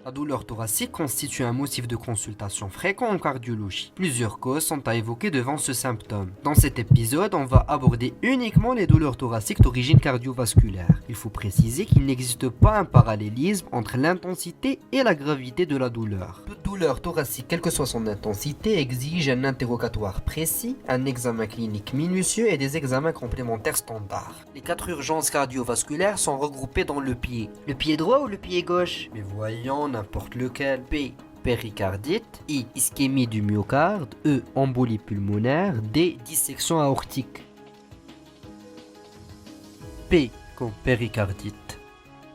La douleur thoracique constitue un motif de consultation fréquent en cardiologie. Plusieurs causes sont à évoquer devant ce symptôme. Dans cet épisode, on va aborder uniquement les douleurs thoraciques d'origine cardiovasculaire. Il faut préciser qu'il n'existe pas un parallélisme entre l'intensité et la gravité de la douleur. Toute douleur thoracique, quelle que soit son intensité, exige un interrogatoire précis, un examen clinique minutieux et des examens complémentaires standards. Les 4 urgences cardiovasculaires sont regroupées dans le pied. Le pied droit ou le pied gauche? Mais voyons, n'importe lequel. P. Péricardite. I. Ischémie du myocarde. E. Embolie pulmonaire. D. Dissection aortique. P. Comme péricardite.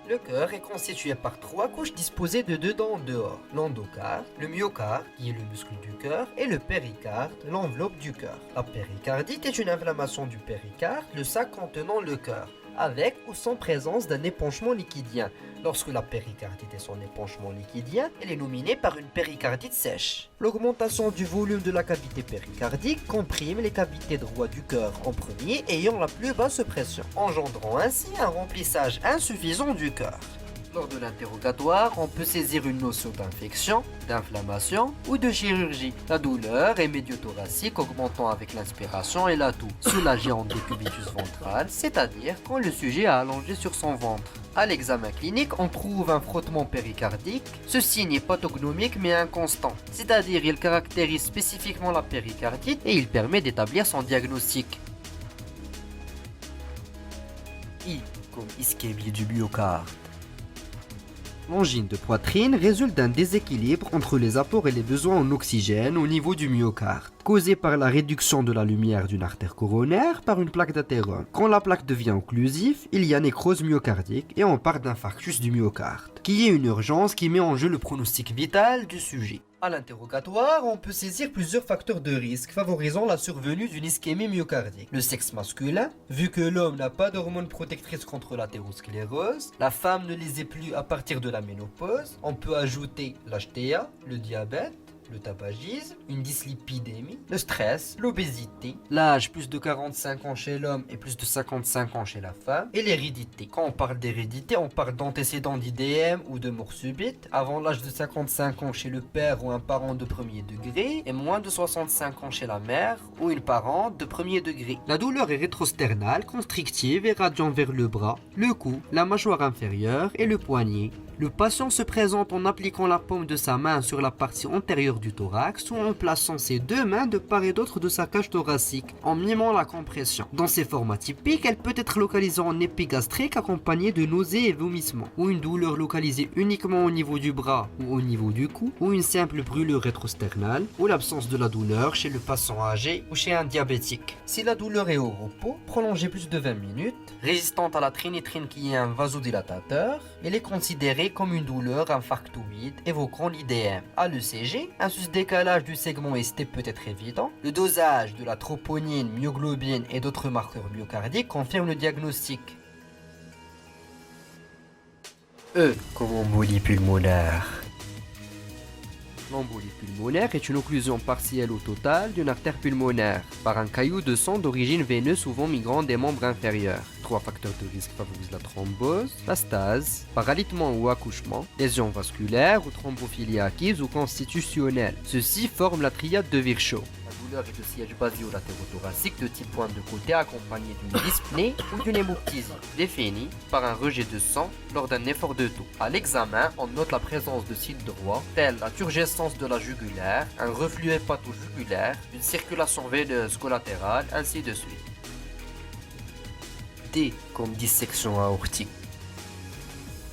Le cœur est constitué par 3 couches disposées de dedans en dehors. L'endocarde, le myocarde, qui est le muscle du cœur, et le péricarde, l'enveloppe du cœur. La péricardite est une inflammation du péricarde, le sac contenant le cœur, avec ou sans présence d'un épanchement liquidien. Lorsque la péricardite est son épanchement liquidien, elle est nominée par une péricardite sèche. L'augmentation du volume de la cavité péricardique comprime les cavités droites du cœur en premier ayant la plus basse pression, engendrant ainsi un remplissage insuffisant du cœur. Lors de l'interrogatoire, on peut saisir une notion d'infection, d'inflammation ou de chirurgie. La douleur est médiothoracique augmentant avec l'inspiration et la toux, soulagée en décubitus ventral, c'est-à-dire quand le sujet a allongé sur son ventre. À l'examen clinique, on trouve un frottement péricardique. Ce signe est pathognomique mais inconstant, c'est-à-dire il caractérise spécifiquement la péricardite et il permet d'établir son diagnostic. I comme ischémie du myocarde. L'angine de poitrine résulte d'un déséquilibre entre les apports et les besoins en oxygène au niveau du myocarde, causé par la réduction de la lumière d'une artère coronaire par une plaque d'athérome. Quand la plaque devient occlusive, il y a nécrose myocardique et on parle d'infarctus du myocarde, qui est une urgence qui met en jeu le pronostic vital du sujet. À l'interrogatoire, on peut saisir plusieurs facteurs de risque favorisant la survenue d'une ischémie myocardique. Le sexe masculin, vu que l'homme n'a pas d'hormones protectrices contre l'athérosclérose, la femme ne les ait plus à partir de la ménopause, on peut ajouter l'HTA, le diabète, le tabagisme, une dyslipidémie, le stress, l'obésité, l'âge plus de 45 ans chez l'homme et plus de 55 ans chez la femme, et l'hérédité. Quand on parle d'hérédité, on parle d'antécédents d'IDM ou de mort subite, avant l'âge de 55 ans chez le père ou un parent de premier degré, et moins de 65 ans chez la mère ou une parente de premier degré. La douleur est rétrosternale, constrictive et radiant vers le bras, le cou, la mâchoire inférieure et le poignet. Le patient se présente en appliquant la paume de sa main sur la partie antérieure du thorax ou en plaçant ses 2 mains de part et d'autre de sa cage thoracique, en mimant la compression. Dans ses formats typiques, elle peut être localisée en épigastrique accompagnée de nausées et vomissements, ou une douleur localisée uniquement au niveau du bras ou au niveau du cou, ou une simple brûlure rétrosternale, ou l'absence de la douleur chez le patient âgé ou chez un diabétique. Si la douleur est au repos, prolongée plus de 20 minutes, résistante à la trinitrine qui est un vasodilatateur, elle est considérée comme une douleur infarctoïde évoquant l'IDM. À l'ECG, un sus-décalage du segment ST peut être évident. Le dosage de la troponine, myoglobine et d'autres marqueurs myocardiques confirme le diagnostic. E comme embolie pulmonaire. L'embolie pulmonaire est une occlusion partielle ou totale d'une artère pulmonaire par un caillou de sang d'origine veineuse souvent migrant des membres inférieurs. 3 facteurs de risque favorisent la thrombose, la stase, paralitement ou accouchement, lésions vasculaires ou thrombophilie acquise ou constitutionnelle. Ceux-ci forment la triade de Virchow. La douleur est de siège basio-latérothoracique de type pointe de côté accompagnée d'une dyspnée ou d'une hémoptysie, définie par un rejet de sang lors d'un effort de toux. À l'examen, on note la présence de sites droits, tels la turgescence de la jugulaire, un reflux hépato-jugulaire, une circulation veineuse collatérale, ainsi de suite. D comme dissection aortique.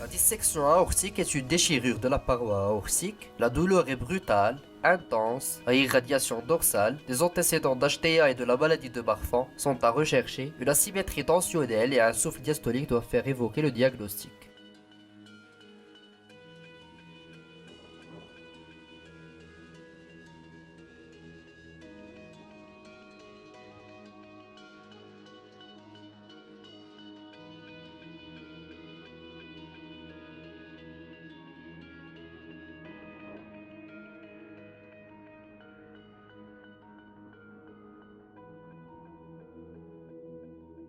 La dissection aortique est une déchirure de la paroi aortique. La douleur est brutale, intense, à irradiation dorsale. Les antécédents d'HTA et de la maladie de Marfan sont à rechercher. Une asymétrie tensionnelle et un souffle diastolique doivent faire évoquer le diagnostic.